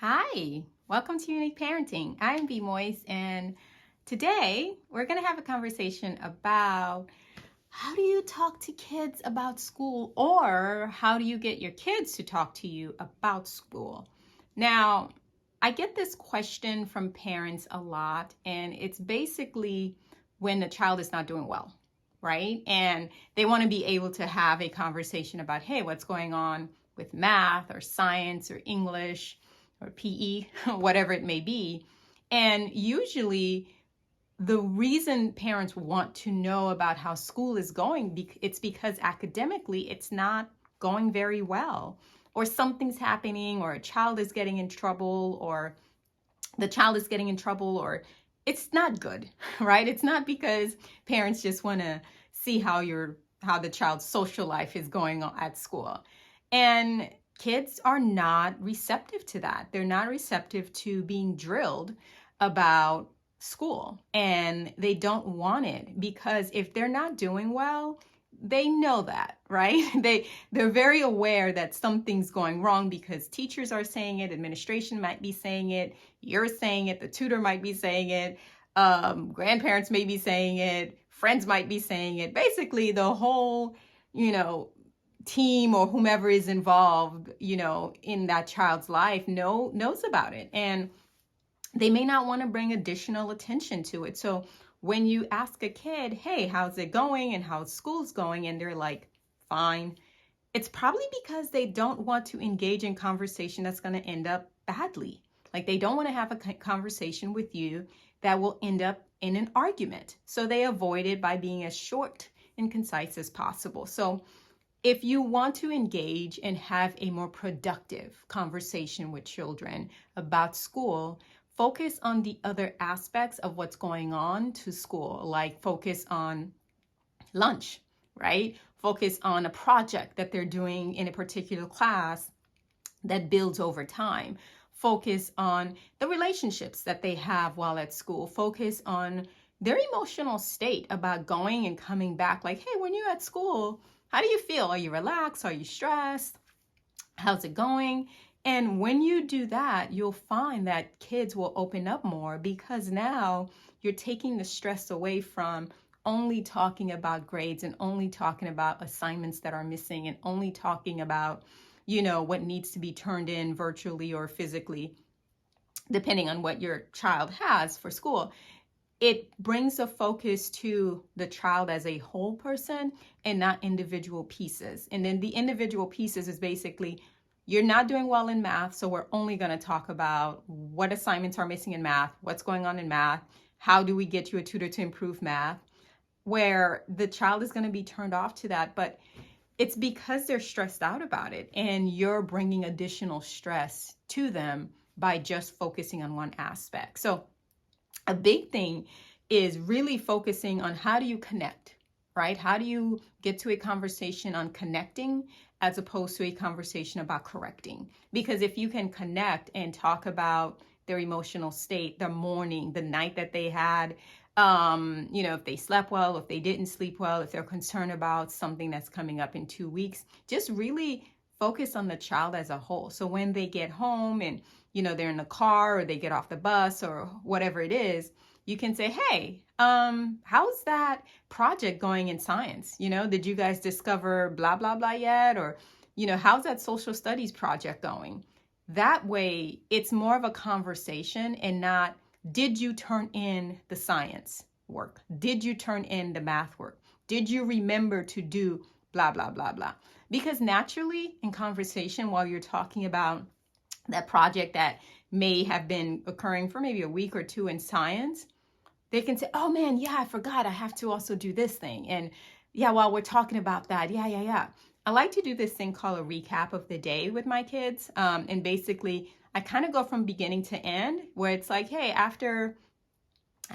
Hi, welcome to Unique Parenting. I'm B. Moise, and today we're going to have a conversation about how do you talk to kids about school, or how do you get your kids to talk to you about school? Now, I get this question from parents a lot, and it's basically when the child is not doing well, right? And they want to be able to have a conversation about, hey, what's going on with math or science or English or PE, whatever it may be. And usually the reason parents want to know about how school is going, it's because academically it's not going very well, or something's happening, or a child is getting in trouble, or the child is getting in trouble, or it's not good, right? It's not because parents just want to see how the child's social life is going on at school. And kids are not receptive to that. They're not receptive to being drilled about school, and they don't want it, because if they're not doing well, they know that, right? They're very aware that something's going wrong because teachers are saying it, administration might be saying it, you're saying it, the tutor might be saying it, grandparents may be saying it, friends might be saying it. Basically, the whole, team or whomever is involved, in that child's life knows about it. And they may not want to bring additional attention to it. So when you ask a kid, hey, how's it going and how's school's going, and they're like, fine, it's probably because they don't want to engage in conversation that's going to end up badly. Like, they don't want to have a conversation with you that will end up in an argument. So they avoid it by being as short and concise as possible. So if you want to engage and have a more productive conversation with children about school, focus on the other aspects of what's going on to school, like focus on lunch, right? Focus on a project that they're doing in a particular class that builds over time. Focus on the relationships that they have while at school. Focus on their emotional state about going and coming back. Like, hey, when you're at school, how do you feel? Are you relaxed? Are you stressed? How's it going? And when you do that, you'll find that kids will open up more, because now you're taking the stress away from only talking about grades and only talking about assignments that are missing and only talking about, what needs to be turned in virtually or physically, depending on what your child has for school. It brings a focus to the child as a whole person and not individual pieces. And then the individual pieces is basically, you're not doing well in math, so we're only going to talk about what assignments are missing in math, what's going on in math, how do we get you a tutor to improve math, where the child is going to be turned off to that. But it's because they're stressed out about it, and you're bringing additional stress to them by just focusing on one aspect. So a big thing is really focusing on how do you connect, right? How do you get to a conversation on connecting as opposed to a conversation about correcting? Because if you can connect and talk about their emotional state, their morning, the night that they had, if they slept well, if they didn't sleep well, if they're concerned about something that's coming up in 2 weeks, just really focus on the child as a whole. So when they get home and, they're in the car or they get off the bus or whatever it is, you can say, hey, how's that project going in science? Did you guys discover blah, blah, blah yet? Or, how's that social studies project going? That way, it's more of a conversation and not, did you turn in the science work? Did you turn in the math work? Did you remember to do blah, blah, blah, blah? Because naturally, in conversation, while you're talking about that project that may have been occurring for maybe a week or two in science, they can say, oh man, yeah, I forgot, I have to also do this thing. And yeah, while we're talking about that, yeah. I like to do this thing called a recap of the day with my kids. And basically, I kind of go from beginning to end, where it's like, hey, after,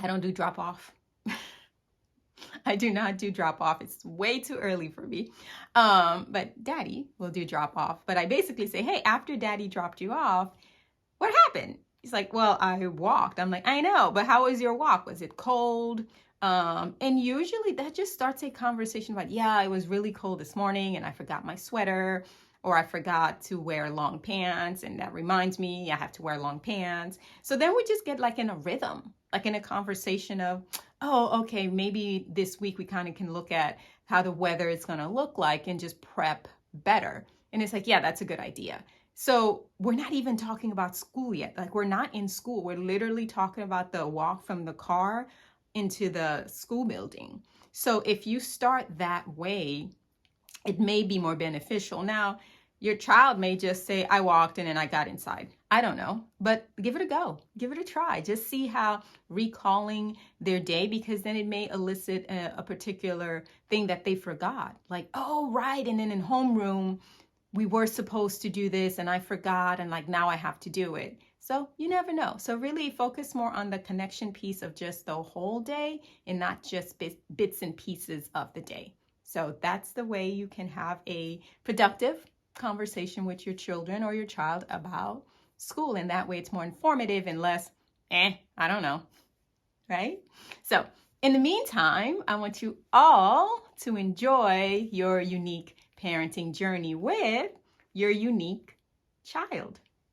I don't do drop off. I do not do drop off. It's way too early for me. But daddy will do drop off. But I basically say, hey, after daddy dropped you off, what happened? He's like, well, I walked. I'm like, I know, but how was your walk? Was it cold? And usually that just starts a conversation about, yeah, it was really cold this morning and I forgot my sweater. or I forgot to wear long pants, and that reminds me I have to wear long pants. So then we just get like in a rhythm, like in a conversation of, oh, okay, maybe this week we kind of can look at how the weather is going to look like and just prep better. And it's like, yeah, that's a good idea. So we're not even talking about school yet. Like, we're not in school. We're literally talking about the walk from the car into the school building. So if you start that way, it may be more beneficial. Now, your child may just say, I walked and then I got inside. I don't know, but give it a go. Give it a try. Just see how recalling their day, because then it may elicit a particular thing that they forgot. Like, oh, right. And then in homeroom, we were supposed to do this and I forgot, and like now I have to do it. So you never know. So really focus more on the connection piece of just the whole day and not just bits and pieces of the day. So that's the way you can have a productive conversation with your children or your child about school. And that way it's more informative and less, I don't know, right? So in the meantime, I want you all to enjoy your unique parenting journey with your unique child.